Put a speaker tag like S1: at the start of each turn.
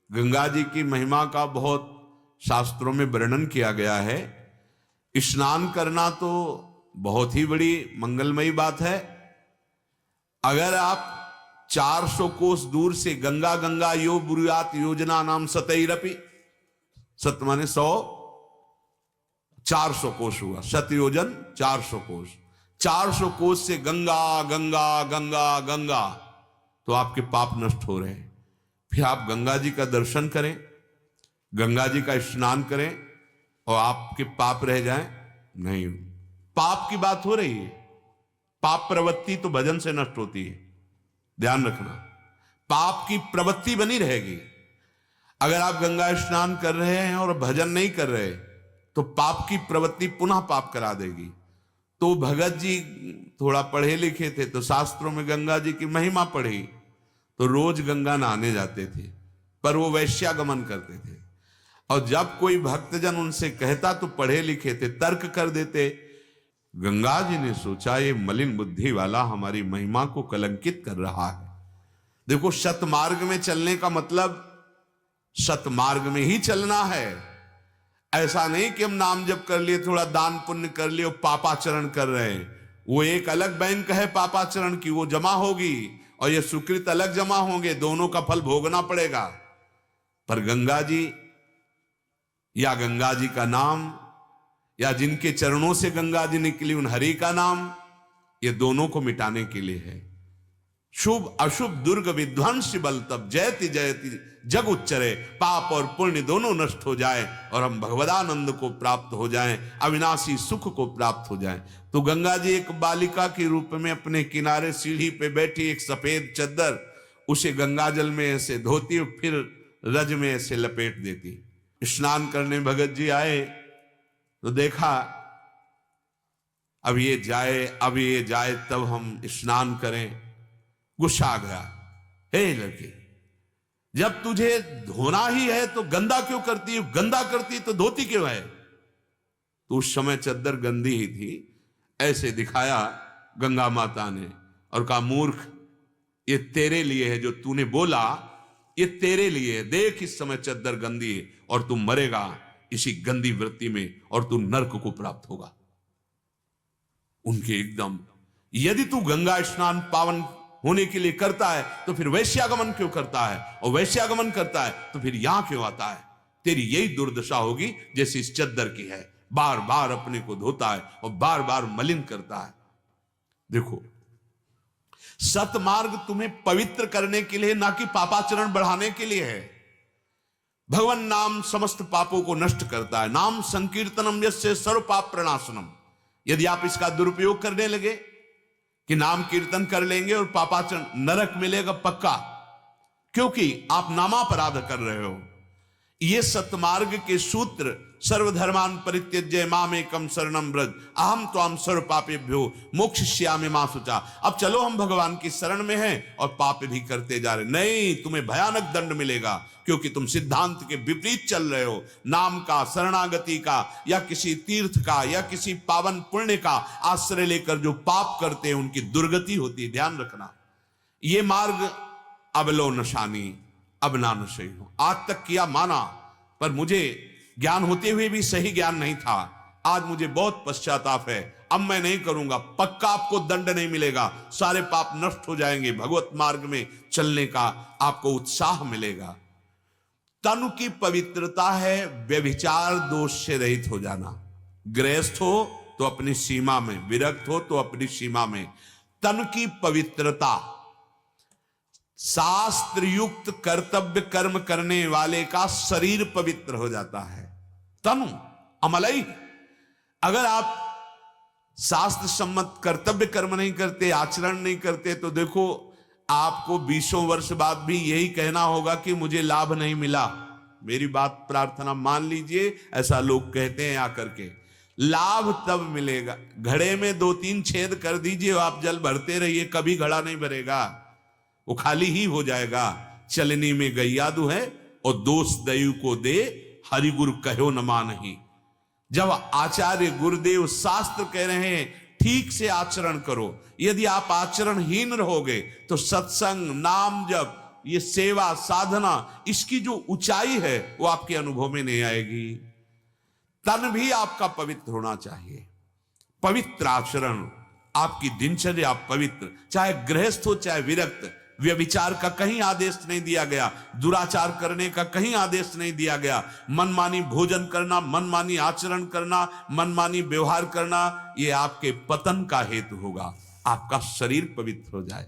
S1: गंगा जी की महिमा का बहुत शास्त्रों में वर्णन किया गया है। स्नान करना तो बहुत ही बड़ी मंगलमयी बात है। अगर आप 400 कोस दूर से गंगा गंगा यो बुरुयात योजना नाम सतैरपि, सत माने 100, 400 कोस हुआ, सत योजन 400 कोस, 400 कोस से गंगा गंगा गंगा गंगा, तो आपके पाप नष्ट हो रहे हैं। फिर आप गंगा जी का दर्शन करें, गंगा जी का स्नान करें और आपके पाप रह जाएं? नहीं, पाप की बात हो रही है। पाप प्रवृत्ति तो भजन से नष्ट होती है, ध्यान रखना। पाप की प्रवृत्ति बनी रहेगी। अगर आप गंगा स्नान कर रहे हैं और भजन नहीं कर रहे तो पाप की प्रवृत्ति पुनः पाप करा देगी। तो भगत जी थोड़ा पढ़े लिखे थे तो शास्त्रों में गंगा जी की महिमा पढ़ी तो रोज गंगा नहाने जाते थे, पर वो वैश्यागमन करते थे। और जब कोई भक्तजन उनसे कहता तो पढ़े लिखे थे, तर्क कर देते। गंगा जी ने सोचा ये मलिन बुद्धि वाला हमारी महिमा को कलंकित कर रहा है। देखो, सतमार्ग में चलने का मतलब सतमार्ग में ही चलना है। ऐसा नहीं कि हम नाम जप कर लिए, थोड़ा दान पुण्य कर लिए और पापाचरण कर रहे हैं। वो एक अलग बैंक है पापाचरण की, वो जमा होगी और ये सुकृत अलग जमा होंगे, दोनों का फल भोगना पड़ेगा। पर गंगा जी या गंगा जी का नाम या जिनके चरणों से गंगा जी निकली उन हरि का नाम, ये दोनों को मिटाने के लिए है। शुभ अशुभ दुर्ग विध्वंस बल तब जयति जयति जग उच्चरे, पाप और पुण्य दोनों नष्ट हो जाए और हम भगवदानंद को प्राप्त हो जाएं, अविनाशी सुख को प्राप्त हो जाएं। तो गंगा जी एक बालिका के रूप में अपने किनारे सीढ़ी पे बैठी, एक सफेद चद्दर, उसे गंगा जल में ऐसे धोती और फिर रज में ऐसे लपेट देती। स्नान करने भगत जी आए तो देखा अब ये जाए तब हम स्नान करें। गुस्सा आ गया, हे लड़के, जब तुझे धोना ही है तो गंदा क्यों करती है? गंदा करती तो धोती क्यों है? तो उस समय चद्दर गंदी ही थी। ऐसे दिखाया गंगा माता ने और कहा, मूर्ख, ये तेरे लिए है, जो तूने बोला ये तेरे लिए है। देख, इस समय चद्दर गंदी है और तू मरेगा इसी गंदी वृत्ति में और तू नरक को प्राप्त होगा। उनके एकदम, यदि तू गंगा स्नान पावन होने के लिए करता है तो फिर वैश्यागमन क्यों करता है? और वैश्यागमन करता है तो फिर यहां क्यों आता है? तेरी यही दुर्दशा होगी जैसी इस चद्दर की है। बार बार अपने को धोता है और बार बार मलिन करता है। देखो, सतमार्ग तुम्हें पवित्र करने के लिए, ना कि पापाचरण बढ़ाने के लिए है। भगवान नाम समस्त पापों को नष्ट करता है। नाम संकीर्तनम यस्य सर्व पाप प्रणाशनम। यदि आप इसका दुरुपयोग करने लगे कि नाम कीर्तन कर लेंगे और पापाचरण, नरक मिलेगा पक्का, क्योंकि आप नामापराध कर रहे हो। ये सतमार्ग के सूत्र, सर्वधर्मान परित्यज्य मामेकम शरणम व्रज अहम त्वाम सर्व पापेभ्यो मोक्षयिष्यामि मा शुचा। अब चलो हम भगवान की शरण में हैं और पाप भी करते जा रहे। नहीं, तुम्हें भयानक दंड मिलेगा, क्योंकि तुम सिद्धांत के विपरीत चल रहे हो। नाम का, शरणागति का या किसी तीर्थ का या किसी पावन पुण्य का आश्रय लेकर जो पाप करते हैं उनकी दुर्गति होती है। ध्यान रखना, ये मार्ग अब लो नशानी, अब ना नशे हो। आज तक किया माना, पर मुझे ज्ञान होते हुए भी सही ज्ञान नहीं था। आज मुझे बहुत पश्चाताप है, अब मैं नहीं करूंगा। पक्का आपको दंड नहीं मिलेगा, सारे पाप नष्ट हो जाएंगे। भगवत मार्ग में चलने का आपको उत्साह मिलेगा। तनु की पवित्रता है व्यभिचार दोष से रहित हो जाना। गृहस्थ हो तो अपनी सीमा में, विरक्त हो तो अपनी सीमा में। तनु की पवित्रता, शास्त्र युक्त कर्तव्य कर्म करने वाले का शरीर पवित्र हो जाता है। तनु अमलई। अगर आप शास्त्र सम्मत कर्तव्य कर्म नहीं करते, आचरण नहीं करते, तो देखो आपको 20 वर्ष बाद भी यही कहना होगा कि मुझे लाभ नहीं मिला। मेरी बात प्रार्थना मान लीजिए, ऐसा लोग कहते हैं आकर के। लाभ तब मिलेगा, घड़े में 2-3 छेद कर दीजिए, आप जल भरते रहिए, कभी घड़ा नहीं भरेगा, वो खाली ही हो जाएगा। चलनी में गैया दू है और दोष दयु को दे, हरि गुरु कहो न मानहि। जब आचार्य गुरुदेव शास्त्र कह रहे हैं ठीक से आचरण करो, यदि आप आचरणहीन रहोगे तो सत्संग, नाम जप, ये सेवा साधना, इसकी जो ऊंचाई है वो आपके अनुभव में नहीं आएगी। तन भी आपका पवित्र होना चाहिए, पवित्र आचरण, आपकी दिनचर्या पवित्र, चाहे गृहस्थ हो चाहे विरक्त। व्यभिचार का कहीं आदेश नहीं दिया गया, दुराचार करने का कहीं आदेश नहीं दिया गया। मनमानी भोजन करना, मनमानी आचरण करना, मनमानी व्यवहार करना, यह आपके पतन का हेतु होगा। आपका शरीर पवित्र हो जाए,